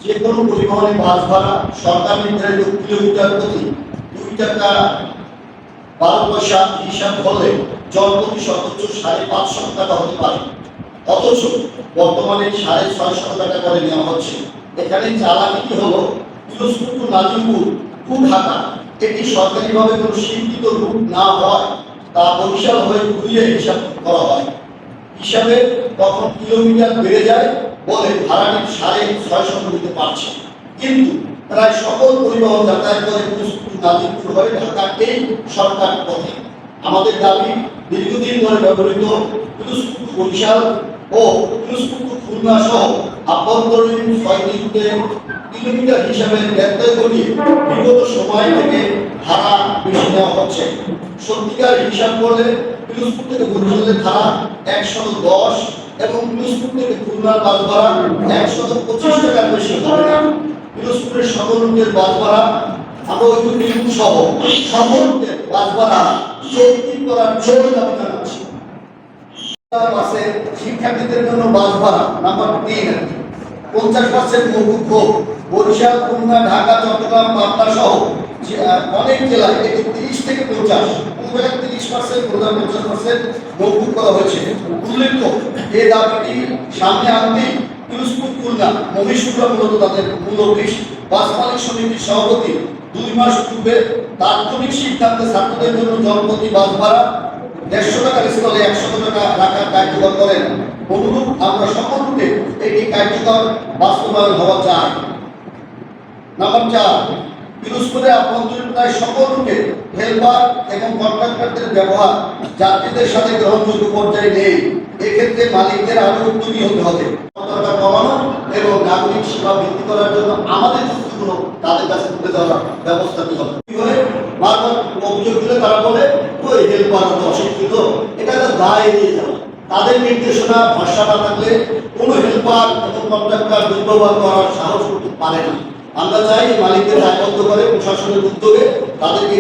যে কোনো পরিবহনে বাস ভাড়া সরকার নির্ধারিত কিলোমিটার প্রতি 2 টাকা 12 পয়সা হিসাব করলে জনপ্রতি সর্বোচ্চ 550 টাকা হতে পারে, অথচ বর্তমানে 650 টাকা করে নেওয়া হচ্ছে। এখানে চালাকি হলো পিরোজপুর টু নাজিরপুর টু ঢাকা, এটি সরকারিভাবে কোনো স্বীকৃত রুট না হয় তা বরিশাল হয়ে ঘুরিয়ে হিসাব করা হয়। হিসাবে তখন কিলোমিটার বেড়ে যায় বলে ভাড়াটি 650 দিতে পারছে, কিন্তু প্রায় সকল পরিবহন যাতায়াত করে পিরোজপুর নাজিরপুর হয়ে ঢাকা এই সরকার পথে। আমাদের দাবি দীর্ঘদিন ধরে ব্যবহৃত পিরোজপুর বরিশাল ও পিরোজপুর খুলনা সহ আভ্যন্তরীণ 6টি রুটে কিলোমিটার হিসাবে ব্যত্যয় ঘটিয়ে বিগত সময় থেকে ভাড়া বেশি নেওয়া হচ্ছে। সত্যিকার হিসাব করলে পিরোজপুর থেকে বরিশালের ভাড়া 110 এবং পিরোজপুর থেকে খুলনার বাস ভাড়া 125 টাকার বেশি হবে না। পিরোজপুরের সকল রুটের বাস ভাড়া আমরা ঐক্যনির্মূল সহ সকল রুটের বাস ভাড়া চৌকিং করার জোর দাবি জানাচ্ছি। বাসে শিক্ষার্থীদের জন্য বাস ভাড়া নাম্বার 3 50% মৌকুফ হোক। বরিশাল, খুলনা, ঢাকা, চট্টগ্রাম, পাবনা সহ অনেক জেলায় এটি 30 থেকে 50, কোন জায়গায় 30%, কোন জায়গায় 50% মৌকুফ করা হয়েছে। উল্লেখ্য, এই দাবিটি সামনে আনতে পিরোজপুর খুলনা মহিষুরা মূলত তাদের মূল অফিস বাস মালিক সমিতির সভাপতি 2 মাস পূর্বে তাৎক্ষণিক সিদ্ধান্তে ছাত্রদের জন্য জনপ্রতি বাস ভাড়া 150 টাকার স্থলে 100 টাকা রাখার কার্যকর করেন। অনুরূপ আমরা সকল রুটে এটি কার্যকর বাস্তবায়ন হওয়া চাই। নাম্বার 4, পিরোজপুরে আভ্যন্তরীণ প্রায় সকল রুটে হেলপার এবং কন্ট্রাক্টরদের ব্যবহার যাত্রীদের সাথে গ্রহণযোগ্য পর্যায়ে নেই। এক্ষেত্রে মালিকদের আরো উদ্যোগী হতে হবে, কমানো এবং নাগরিক সেবা বৃদ্ধি করার জন্য আমাদের যুক্তিগুলো তাদের কাছে তুলে দেওয়ার ব্যবস্থা নিতে হবে। বারবার অভিযোগ দিলে তারা বলে ওই হেলপার অশিক্ষিত, এটা একটা দায় এড়িয়ে যাওয়া। তাদের নির্দেশনা ভরসা না থাকলে কোনো হেল্পার এবং কন্ট্রাক্টর দুর্ব্যবহার করার সাহস করতে পারে না। আমরা চাই মালিকদের দায়বদ্ধ করে প্রশাসনের উদ্যোগে তাদেরকে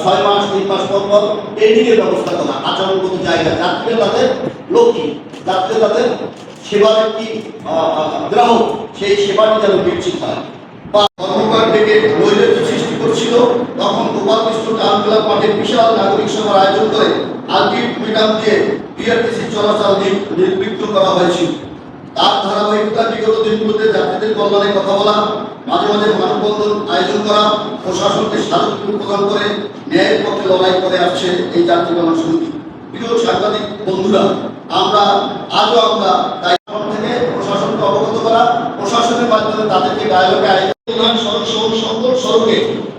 6 মাস 3 মাস পর ট্রেনিং এর ব্যবস্থা করা, আচরণগত জায়গা, যাত্রীরা তাদের লক্ষ্মী, যাত্রীরা তাদের সেবার একটি গ্রাহক, সেই সেবাটি যেন নিশ্চিত হয়। বা কর্মকার থেকে নৈরাজ্য সৃষ্টি করছিল, তখন গোপাল কৃষ্ণ টাউন ক্লাব মাঠে বিশাল নাগরিক সভার আয়োজন করে আলটিমেটাম দিয়ে বিআরটিসি চলাচল নির্বিঘ্ন করা হয়েছিল। তার ধারাবাহিকতা বিগত দিনগুলোতে যাত্রীদের কল্যাণে কথা বলা, মাঝে মাঝে মানববন্ধন আয়োজন করা, প্রশাসনকে স্মারকলিপি প্রদান করে ন্যায়ের পক্ষে লড়াই করে আসছে এই যাত্রী গণ সমিতি। প্রিয় সাংবাদিক বন্ধুরা, আমরা তাই থেকে প্রশাসনকে অবগত করা, প্রশাসনের মাধ্যমে তাদেরকে ডায়ালগে আয়োজন সকল সড়কে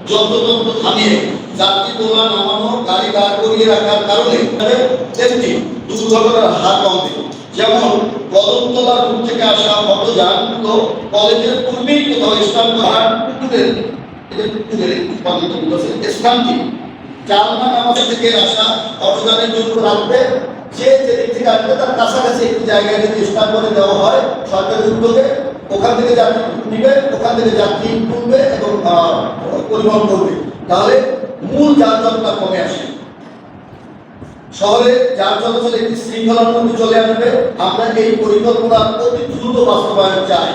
যন্ত্রতন্ত্র থামিয়ে যাত্রী তোলা নামানো, গাড়ি দাঁড় করিয়ে রাখার কারণে তেমনি দুর্ঘটনার হার কমবে। যেমন কদমতলা রুট থেকে আসা অটোযানগুলো কলেজের পূর্বেই কোথাও স্থান করার স্থানটি জালনা নামাজ থেকে আসা অটোযানের জন্য রাখবে। যে যেদিক থেকে আসবে তার কাছাকাছি একটি জায়গায় যদি স্থান করে দেওয়া হয় সরকারি উদ্যোগে, ওখান থেকে যাত্রী নিবে, ওখান থেকে যাত্রী তুলবে এবং পরিবহন করবে, তাহলে মূল যানজটটা কমে আসে। শহরে যান চলাচল একটি শৃঙ্খলার মধ্যে চলে আসবে। আমরা এই পরিকল্পনা অতি দ্রুত বাস্তবায়ন চাই।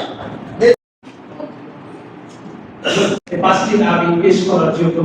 5টি দাবি পেশ করার জন্য